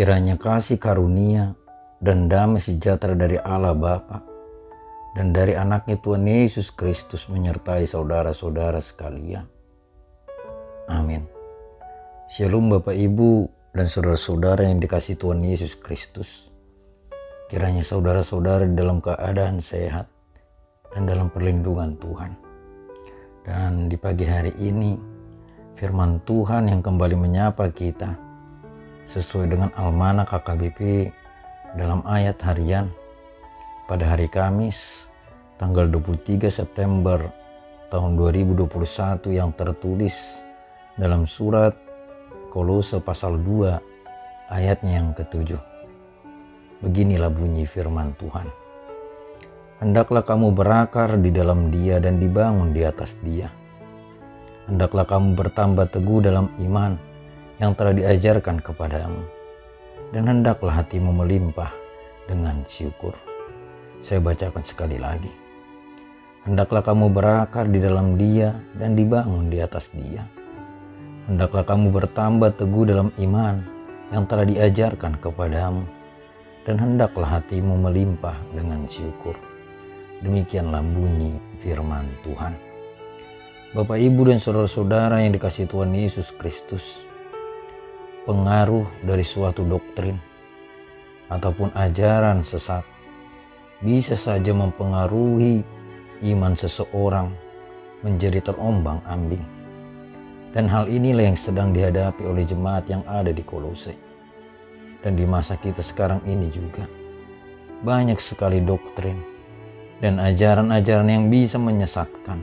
Kiranya kasih karunia dan damai sejahtera dari Allah Bapa dan dari anaknya Tuhan Yesus Kristus menyertai saudara-saudara sekalian. Amin. Shalom Bapak Ibu dan saudara-saudara yang dikasihi Tuhan Yesus Kristus. Kiranya saudara-saudara di dalam keadaan sehat dan dalam perlindungan Tuhan. Dan di pagi hari ini firman Tuhan yang kembali menyapa kita sesuai dengan Almanak KKBP dalam ayat harian pada hari Kamis tanggal 23 September tahun 2021 yang tertulis dalam surat Kolose pasal 2 ayatnya yang ke-7. Beginilah bunyi firman Tuhan. Hendaklah kamu berakar di dalam Dia dan dibangun di atas Dia. Hendaklah kamu bertambah teguh dalam iman yang telah diajarkan kepadamu, dan hendaklah hatimu melimpah dengan syukur. Saya bacakan sekali lagi. Hendaklah kamu berakar di dalam Dia dan dibangun di atas Dia. Hendaklah kamu bertambah teguh dalam iman yang telah diajarkan kepadamu, dan hendaklah hatimu melimpah dengan syukur. Demikianlah bunyi firman Tuhan. Bapak, Ibu, dan saudara-saudara yang dikasihi Tuhan Yesus Kristus, pengaruh dari suatu doktrin ataupun ajaran sesat bisa saja mempengaruhi iman seseorang menjadi terombang-ambing. Dan hal inilah yang sedang dihadapi oleh jemaat yang ada di Kolose. Dan di masa kita sekarang ini juga banyak sekali doktrin dan ajaran-ajaran yang bisa menyesatkan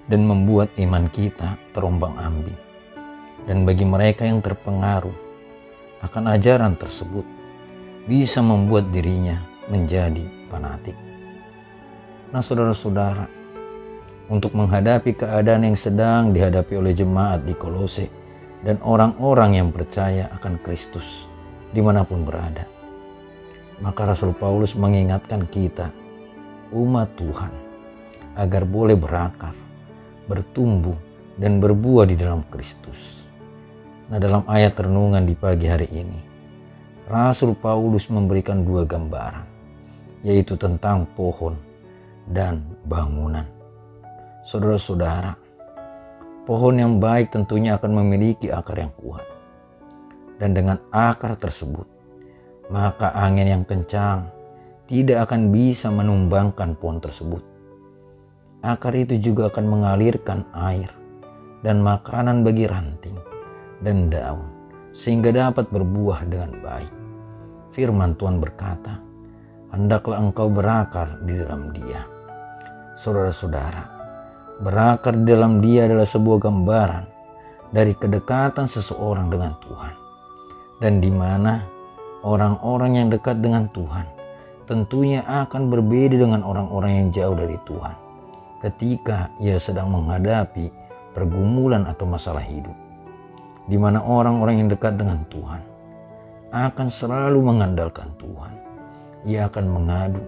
dan membuat iman kita terombang-ambing. Dan bagi mereka yang terpengaruh akan ajaran tersebut bisa membuat dirinya menjadi fanatik. Nah saudara-saudara, untuk menghadapi keadaan yang sedang dihadapi oleh jemaat di Kolose dan orang-orang yang percaya akan Kristus dimanapun berada, maka Rasul Paulus mengingatkan kita, umat Tuhan, agar boleh berakar, bertumbuh, dan berbuah di dalam Kristus. Nah, dalam ayat renungan di pagi hari ini, Rasul Paulus memberikan dua gambaran, yaitu tentang pohon dan bangunan. Saudara-saudara, pohon yang baik tentunya akan memiliki akar yang kuat. Dan dengan akar tersebut, maka angin yang kencang tidak akan bisa menumbangkan pohon tersebut. Akar itu juga akan mengalirkan air dan makanan bagi ranting dan daun, sehingga dapat berbuah dengan baik. Firman Tuhan berkata, hendaklah engkau berakar di dalam Dia. Saudara-saudara, berakar di dalam Dia adalah sebuah gambaran dari kedekatan seseorang dengan Tuhan. Dan di mana orang-orang yang dekat dengan Tuhan tentunya akan berbeda dengan orang-orang yang jauh dari Tuhan ketika ia sedang menghadapi pergumulan atau masalah hidup. Di mana orang-orang yang dekat dengan Tuhan akan selalu mengandalkan Tuhan. Ia akan mengadu,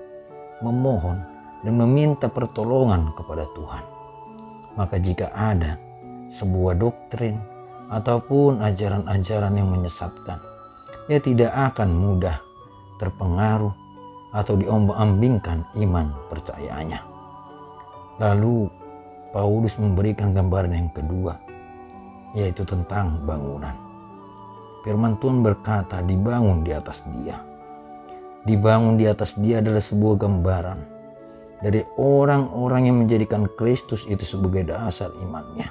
memohon, dan meminta pertolongan kepada Tuhan. Maka jika ada sebuah doktrin ataupun ajaran-ajaran yang menyesatkan, ia tidak akan mudah terpengaruh atau diombang-ambingkan iman percayaannya. Lalu Paulus memberikan gambaran yang kedua, yaitu tentang bangunan. Firman Tuhan berkata, dibangun di atas Dia. Dibangun di atas Dia adalah sebuah gambaran dari orang-orang yang menjadikan Kristus itu sebagai dasar imannya.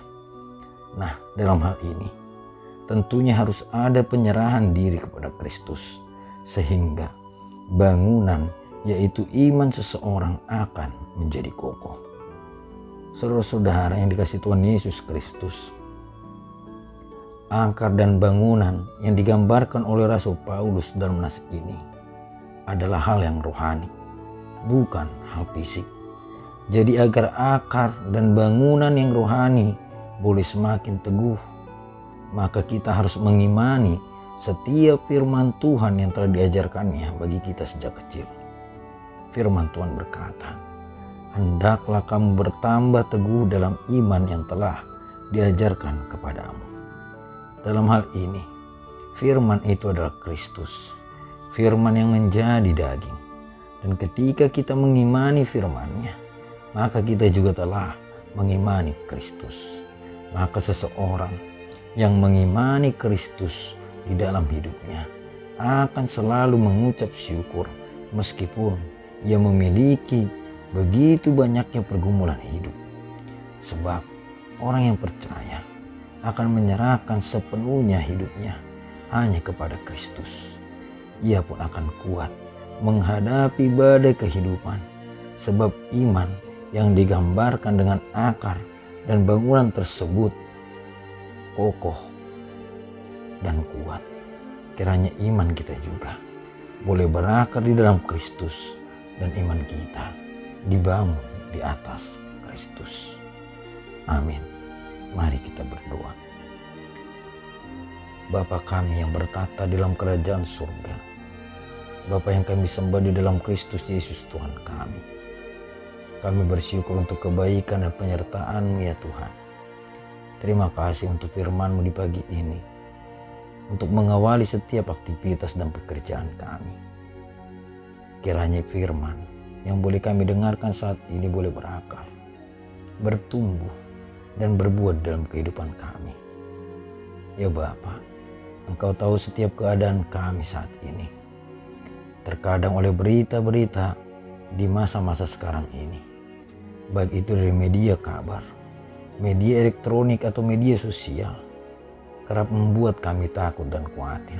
Nah, dalam hal ini tentunya harus ada penyerahan diri kepada Kristus, sehingga bangunan, yaitu iman seseorang, akan menjadi kokoh. Saudara-saudara yang dikasihi Tuhan Yesus Kristus, akar dan bangunan yang digambarkan oleh Rasul Paulus dalam nas ini adalah hal yang rohani, bukan hal fisik. Jadi agar akar dan bangunan yang rohani boleh semakin teguh, maka kita harus mengimani setiap firman Tuhan yang telah diajarkannya bagi kita sejak kecil. Firman Tuhan berkata, hendaklah kamu bertambah teguh dalam iman yang telah diajarkan kepadamu. Dalam hal ini, Firman itu adalah Kristus, firman yang menjadi daging. Dan ketika kita mengimani firman-Nya, maka kita juga telah mengimani Kristus. Maka seseorang yang mengimani Kristus di dalam hidupnya akan selalu mengucap syukur meskipun ia memiliki begitu banyaknya pergumulan hidup. Sebab orang yang percaya akan menyerahkan sepenuhnya hidupnya hanya kepada Kristus. Ia pun akan kuat menghadapi badai kehidupan, sebab iman yang digambarkan dengan akar dan bangunan tersebut kokoh dan kuat. Kiranya iman kita juga boleh berakar di dalam Kristus dan iman kita dibangun di atas Kristus. Amin. Mari kita berdoa. Bapa kami yang bertata di dalam kerajaan surga, Bapa yang kami sembah di dalam Kristus Yesus Tuhan kami. Kami bersyukur untuk kebaikan dan penyertaan-Mu ya Tuhan. Terima kasih untuk firman-Mu di pagi ini, untuk mengawali setiap aktivitas dan pekerjaan kami. Kiranya firman yang boleh kami dengarkan saat ini boleh berakar, bertumbuh, dan berbuat dalam kehidupan kami. Ya Bapa, Engkau tahu setiap keadaan kami saat ini. Terkadang oleh berita-berita di masa-masa sekarang ini, baik itu dari media kabar, media elektronik atau media sosial, kerap membuat kami takut dan khawatir.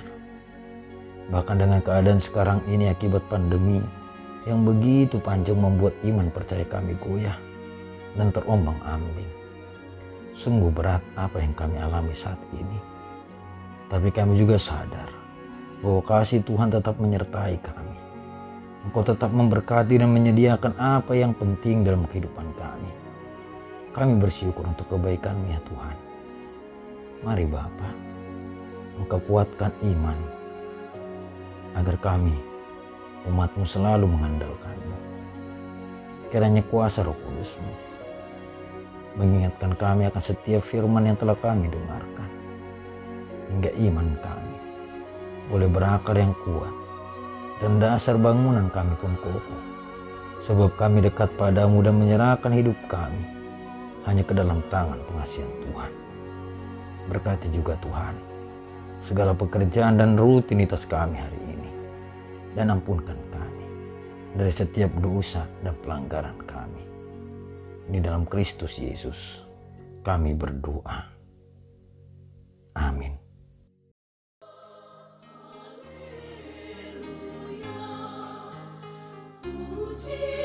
Bahkan dengan keadaan sekarang ini akibat pandemi yang begitu panjang membuat iman percaya kami goyah dan terombang-ambing. Sungguh berat apa yang kami alami saat ini. Tapi kami juga sadar bahwa kasih Tuhan tetap menyertai kami. Engkau tetap memberkati dan menyediakan apa yang penting dalam kehidupan kami. Kami bersyukur untuk kebaikan-Mu ya Tuhan. Mari Bapa, Engkau kuatkan iman agar kami, umat-Mu, selalu mengandalkan-Mu. Kiranya kuasa Roh Kudus-Mu mengingatkan kami akan setiap firman yang telah kami dengarkan, hingga iman kami boleh berakar yang kuat dan dasar bangunan kami pun kokoh, sebab kami dekat padamu dan menyerahkan hidup kami hanya ke dalam tangan pengasihan Tuhan. Berkati juga Tuhan segala pekerjaan dan rutinitas kami hari ini, dan ampunkan kami dari setiap dosa dan pelanggaran kami. Di dalam Kristus Yesus kami berdoa. Amin. Puji